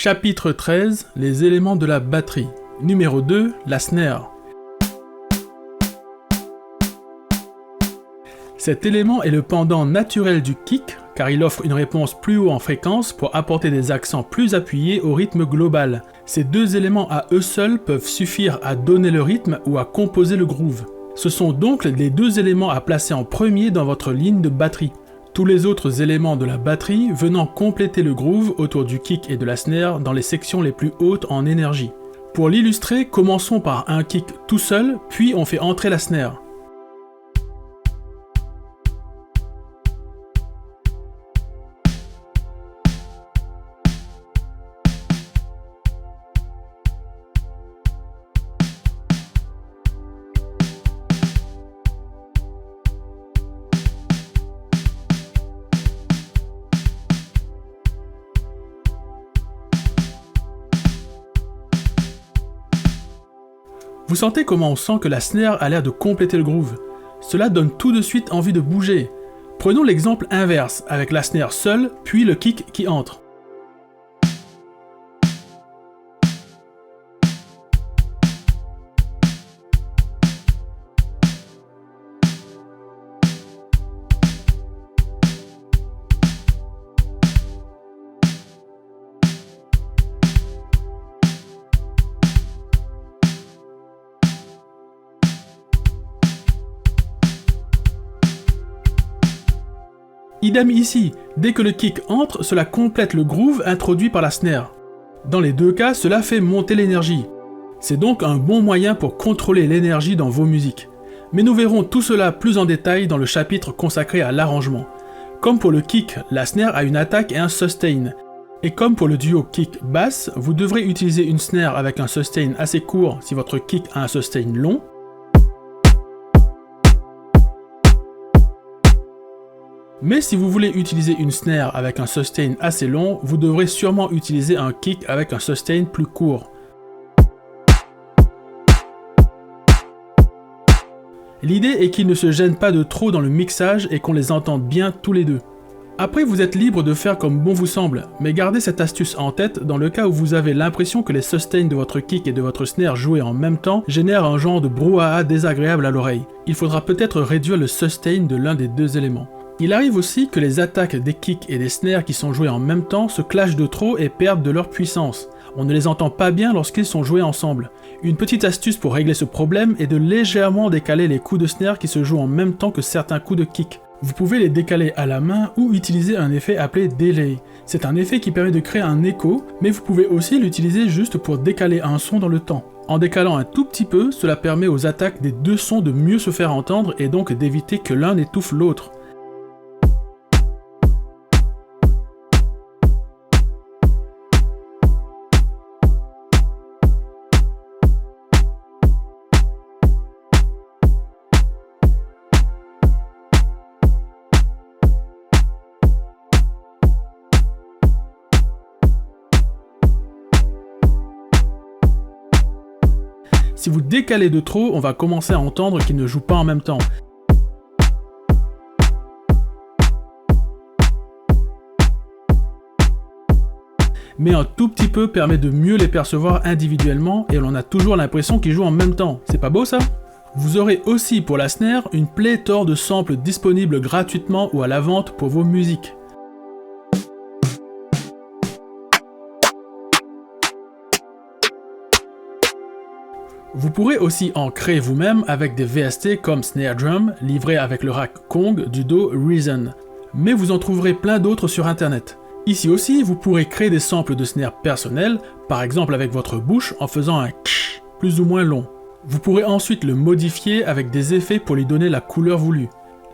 Chapitre 13, les éléments de la batterie. Numéro 2, la snare. Cet élément est le pendant naturel du kick, car il offre une réponse plus haut en fréquence pour apporter des accents plus appuyés au rythme global. Ces deux éléments à eux seuls peuvent suffire à donner le rythme ou à composer le groove. Ce sont donc les deux éléments à placer en premier dans votre ligne de batterie. Tous les autres éléments de la batterie venant compléter le groove autour du kick et de la snare dans les sections les plus hautes en énergie. Pour l'illustrer, commençons par un kick tout seul, puis on fait entrer la snare. Vous sentez comment on sent que la snare a l'air de compléter le groove. Cela donne tout de suite envie de bouger. Prenons l'exemple inverse, avec la snare seule, puis le kick qui entre. Idem ici, dès que le kick entre, cela complète le groove introduit par la snare. Dans les deux cas, cela fait monter l'énergie. C'est donc un bon moyen pour contrôler l'énergie dans vos musiques. Mais nous verrons tout cela plus en détail dans le chapitre consacré à l'arrangement. Comme pour le kick, la snare a une attaque et un sustain. Et comme pour le duo kick-bass, vous devrez utiliser une snare avec un sustain assez court si votre kick a un sustain long, mais si vous voulez utiliser une snare avec un sustain assez long, vous devrez sûrement utiliser un kick avec un sustain plus court. L'idée est qu'ils ne se gênent pas de trop dans le mixage et qu'on les entende bien tous les deux. Après, vous êtes libre de faire comme bon vous semble, mais gardez cette astuce en tête dans le cas où vous avez l'impression que les sustains de votre kick et de votre snare joués en même temps génèrent un genre de brouhaha désagréable à l'oreille. Il faudra peut-être réduire le sustain de l'un des deux éléments. Il arrive aussi que les attaques des kicks et des snares qui sont joués en même temps se clashent de trop et perdent de leur puissance. On ne les entend pas bien lorsqu'ils sont joués ensemble. Une petite astuce pour régler ce problème est de légèrement décaler les coups de snare qui se jouent en même temps que certains coups de kick. Vous pouvez les décaler à la main ou utiliser un effet appelé delay. C'est un effet qui permet de créer un écho, mais vous pouvez aussi l'utiliser juste pour décaler un son dans le temps. En décalant un tout petit peu, cela permet aux attaques des deux sons de mieux se faire entendre et donc d'éviter que l'un n'étouffe l'autre. Si vous décalez de trop, on va commencer à entendre qu'ils ne jouent pas en même temps. Mais un tout petit peu permet de mieux les percevoir individuellement et on a toujours l'impression qu'ils jouent en même temps. C'est pas beau ça? Vous aurez aussi pour la snare une pléthore de samples disponibles gratuitement ou à la vente pour vos musiques. Vous pourrez aussi en créer vous-même avec des VST comme Snare Drum, livrés avec le rack Kong du duo Reason. Mais vous en trouverez plein d'autres sur internet. Ici aussi, vous pourrez créer des samples de snare personnels, par exemple avec votre bouche en faisant un ksh plus ou moins long. Vous pourrez ensuite le modifier avec des effets pour lui donner la couleur voulue.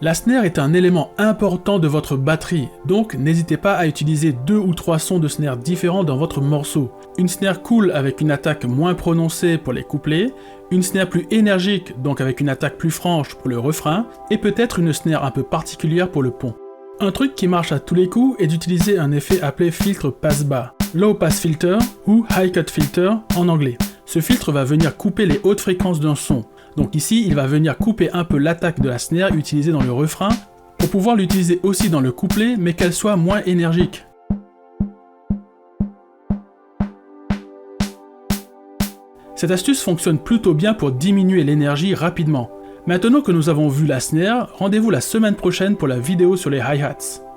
La snare est un élément important de votre batterie, donc n'hésitez pas à utiliser 2 ou 3 sons de snare différents dans votre morceau. Une snare cool avec une attaque moins prononcée pour les couplets, une snare plus énergique donc avec une attaque plus franche pour le refrain, et peut-être une snare un peu particulière pour le pont. Un truc qui marche à tous les coups est d'utiliser un effet appelé filtre passe-bas, low pass filter ou high cut filter en anglais. Ce filtre va venir couper les hautes fréquences d'un son. Donc ici, il va venir couper un peu l'attaque de la snare utilisée dans le refrain pour pouvoir l'utiliser aussi dans le couplet mais qu'elle soit moins énergique. Cette astuce fonctionne plutôt bien pour diminuer l'énergie rapidement. Maintenant que nous avons vu la snare, rendez-vous la semaine prochaine pour la vidéo sur les hi-hats.